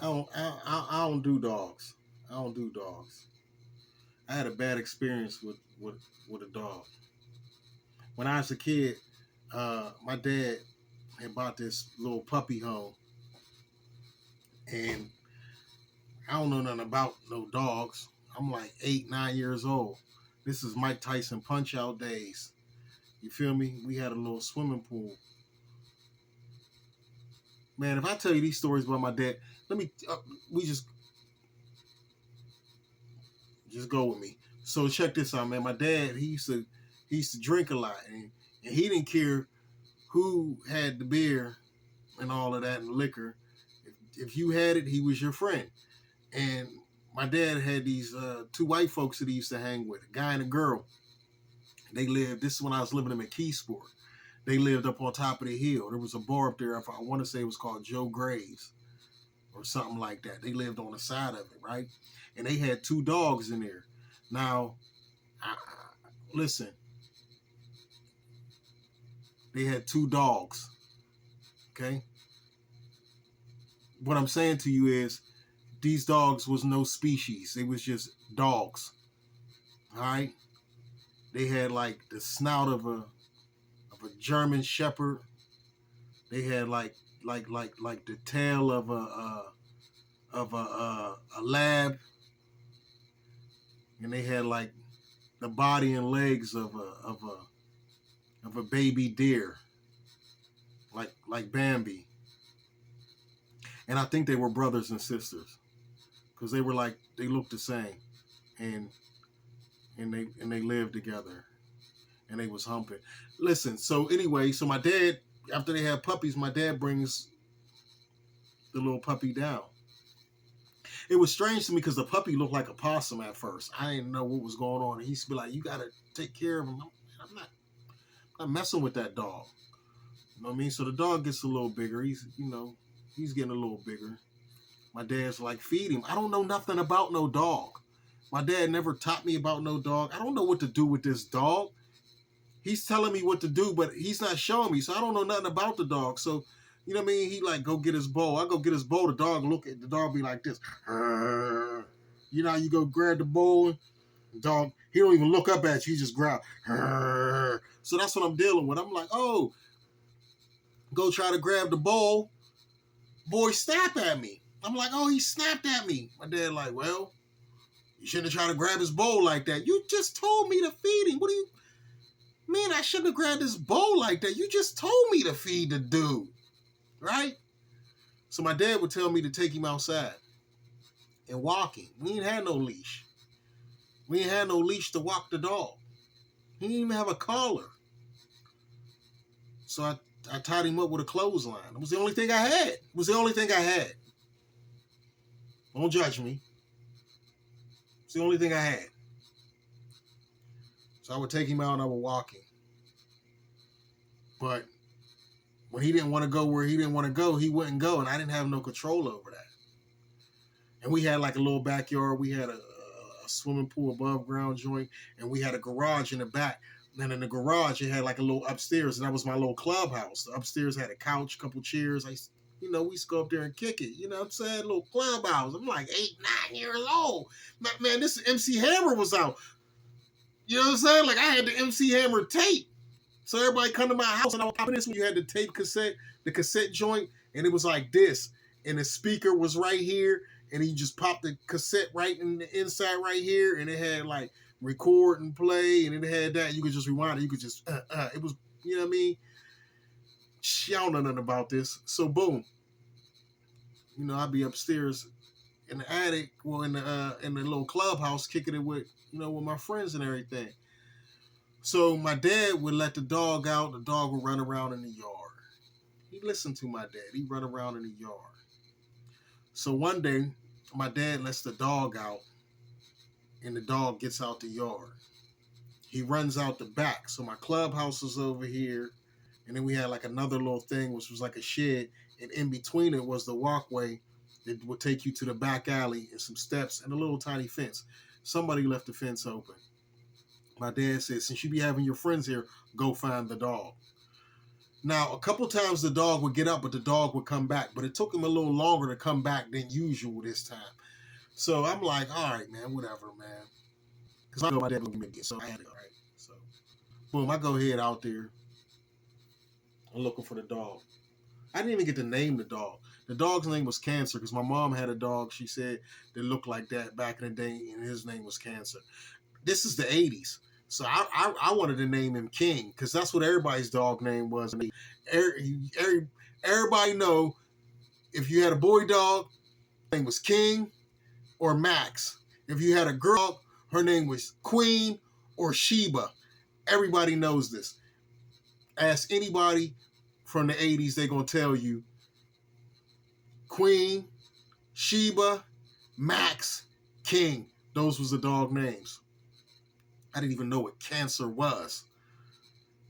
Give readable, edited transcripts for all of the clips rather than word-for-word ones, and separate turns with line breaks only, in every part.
I don't do dogs. I don't do dogs. I had a bad experience with a dog. When I was a kid, my dad had bought this little puppy home, and I don't know nothing about no dogs. I'm like 8, 9 years old. This is Mike Tyson Punch Out days. You feel me? We had a little swimming pool. Man, if I tell you these stories about my dad, let me. We just go with me. So check this out, man. My dad, he used to drink a lot, and he didn't care who had the beer and all of that and liquor. If you had it, he was your friend. And my dad had these two white folks that he used to hang with, a guy and a girl. They lived. This is when I was living in McKeesport. They lived up on top of the hill. There was a bar up there. If I want to say it was called Joe Gray's or something like that. They lived on the side of it, right? And they had two dogs in there. Now, I, listen, they had two dogs. Okay, what I'm saying to you is, these dogs was no species. They was just dogs. All right, they had like the snout of a German Shepherd. They had like the tail of a lab, and they had like the body and legs of a baby deer, like Bambi. And I think they were brothers and sisters because they looked the same, and they lived together, and they was humping. Listen, so anyway, so my dad, after they had puppies, my dad brings the little puppy down. It was strange to me because the puppy looked like a possum at first. I didn't know what was going on. He used to be like, "You gotta take care of him." I'm not messing with that dog. You know what I mean? So the dog gets a little bigger. He's getting a little bigger. My dad's like, "Feed him." I don't know nothing about no dog. My dad never taught me about no dog. I don't know what to do with this dog. He's telling me what to do, but he's not showing me. So I don't know nothing about the dog. So, you know what I mean? He like, go get his bowl. I go get his bowl. The dog look at the dog be like this. You know how you go grab the bowl? The dog, he don't even look up at you. He just growl. So that's what I'm dealing with. I'm like, oh, go try to grab the bowl. Boy, snap at me. I'm like, oh, he snapped at me. My dad like, well, you shouldn't have tried to grab his bowl like that. You just told me to feed him. What do you mean I shouldn't have grabbed his bowl like that? You just told me to feed the dude, right? So my dad would tell me to take him outside and walk him. We ain't had no leash. We ain't had no leash to walk the dog. He didn't even have a collar. So I tied him up with a clothesline. It was the only thing I had. It was the only thing I had. Don't judge me. It's the only thing I had. So I would take him out and I would walk him. But when he didn't want to go where he didn't want to go, he wouldn't go, and I didn't have no control over that. And we had like a little backyard. We had a swimming pool above ground joint, and we had a garage in the back. And in the garage, it had like a little upstairs, and that was my little clubhouse. The upstairs had a couch, a couple chairs. We used to go up there and kick it. You know what I'm saying? A little clubhouse. I'm like 8, 9 years old. Man, this MC Hammer was out. You know what I'm saying? Like I had the MC Hammer tape. So everybody come to my house and I was popping this when you had the tape cassette, the cassette joint, and it was like this. And the speaker was right here, and you just popped the cassette right in the inside right here, and it had like record and play, and it had that. You could just rewind it. You could just, it was, you know what I mean? Y'all know nothing about this. So boom. I'd be upstairs in the attic, well, in the little clubhouse, kicking it with, with my friends and everything. So my dad would let the dog out. The dog would run around in the yard. He listened to my dad. He'd run around in the yard. So one day, my dad lets the dog out, and the dog gets out the yard. He runs out the back. So my clubhouse is over here, and then we had like another little thing, which was like a shed, and in between it was the walkway that would take you to the back alley and some steps and a little tiny fence. Somebody left the fence open. My dad said, since you be having your friends here, go find the dog. Now, a couple times the dog would get up, but the dog would come back. But it took him a little longer to come back than usual this time. So I'm like, all right, man, whatever, man. Because I know my dad was going to get, so I had to go, right? So, boom, I go ahead out there. I'm looking for the dog. I didn't even get to name the dog. The dog's name was Cancer because my mom had a dog, she said, that looked like that back in the day, and his name was Cancer. This is the 80s. So I wanted to name him King because that's what everybody's dog name was. And everybody know if you had a boy dog, her name was King or Max. If you had a girl, her name was Queen or Sheba. Everybody knows this. Ask anybody from the 80s, they're going to tell you Queen, Sheba, Max, King. Those was the dog names. I didn't even know what Cancer was.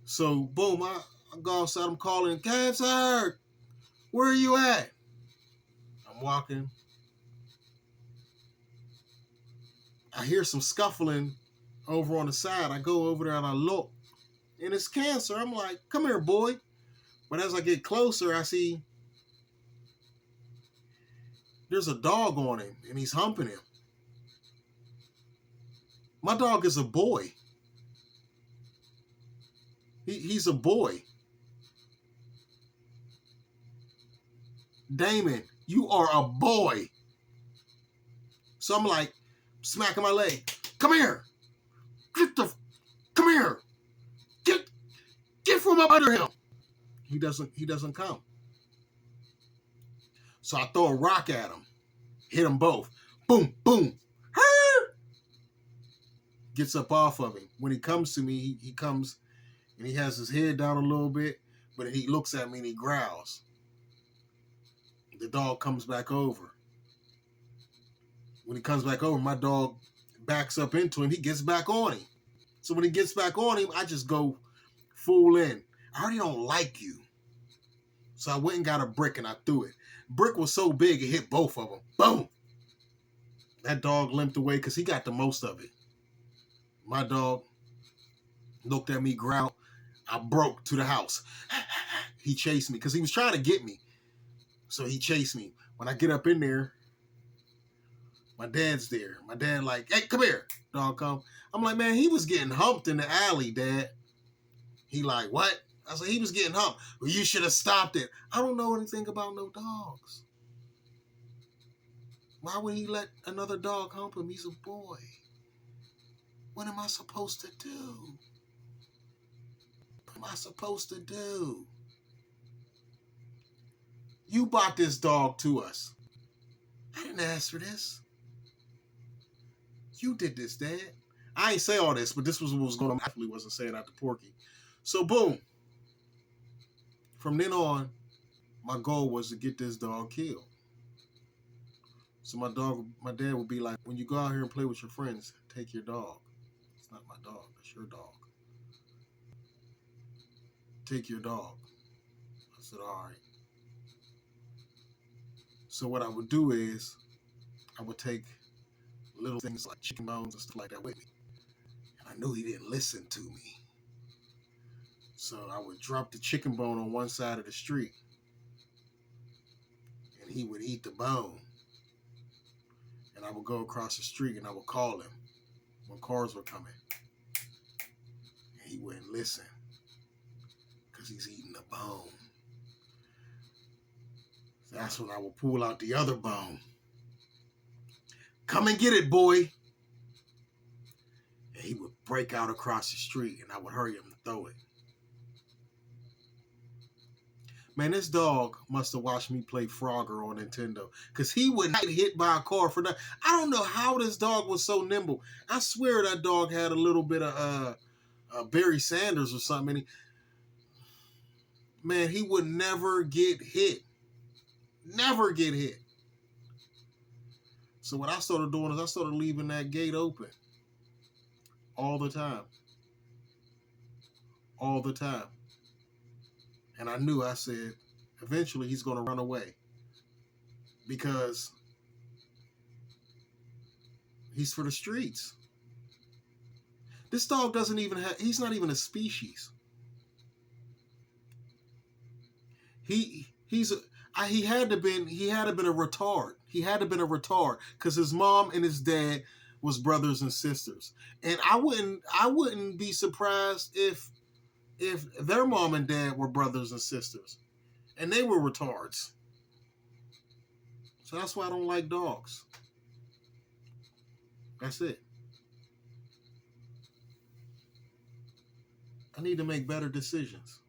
So, boom, I go outside, I'm calling, Cancer, where are you at? I'm walking. I hear some scuffling over on the side. I go over there and I look, and it's Cancer. I'm like, come here, boy. But as I get closer, I see there's a dog on him, and he's humping him. My dog is a boy. He's a boy. Damon, you are a boy. So I'm like, smacking my leg. Come here. Come here. Get from up under him. He doesn't come. So I throw a rock at him. Hit them both. Boom, boom. Gets up off of him. When he comes to me, he comes and he has his head down a little bit, but he looks at me and he growls. The dog comes back over. When he comes back over, my dog backs up into him. He gets back on him. So when he gets back on him, I just go full in. I already don't like you. So I went and got a brick and I threw it. Brick was so big, it hit both of them. Boom. That dog limped away because he got the most of it. My dog looked at me, growled. I broke to the house. He chased me because he was trying to get me. So he chased me. When I get up in there, my dad's there. My dad like, hey, come here. Dog come. I'm like, man, he was getting humped in the alley, Dad. He like, what? I said, he was getting humped. Well, you should have stopped it. I don't know anything about no dogs. Why would he let another dog hump him? He's a boy. What am I supposed to do? What am I supposed to do? You bought this dog to us. I didn't ask for this. You did this, Dad. I ain't say all this, but this was what was going on. I actually wasn't saying out to Porky. So boom. From then on, my goal was to get this dog killed. So my dad would be like, when you go out here and play with your friends, take your dog. It's not my dog, it's your dog. Take your dog. I said, all right. So what I would do is I would take little things like chicken bones and stuff like that with me. And I knew he didn't listen to me. So I would drop the chicken bone on one side of the street. And he would eat the bone. And I would go across the street and I would call him when cars were coming. And he wouldn't listen because he's eating the bone. So that's when I would pull out the other bone. Come and get it, boy. And he would break out across the street and I would hurry him to throw it. Man, this dog must have watched me play Frogger on Nintendo because he would not get hit by a car for that. I don't know how this dog was so nimble. I swear that dog had a little bit of Barry Sanders or something. Man, he would never get hit. Never get hit. So what I started doing is I started leaving that gate open all the time. All the time. And I knew, I said, eventually he's going to run away because he's for the streets. This dog doesn't even have, he's not even a species. He had to been a retard. He had to been a retard because his mom and his dad was brothers and sisters, and I wouldn't be surprised if their mom and dad were brothers and sisters, and they were retards. So that's why I don't like dogs. That's it. I need to make better decisions.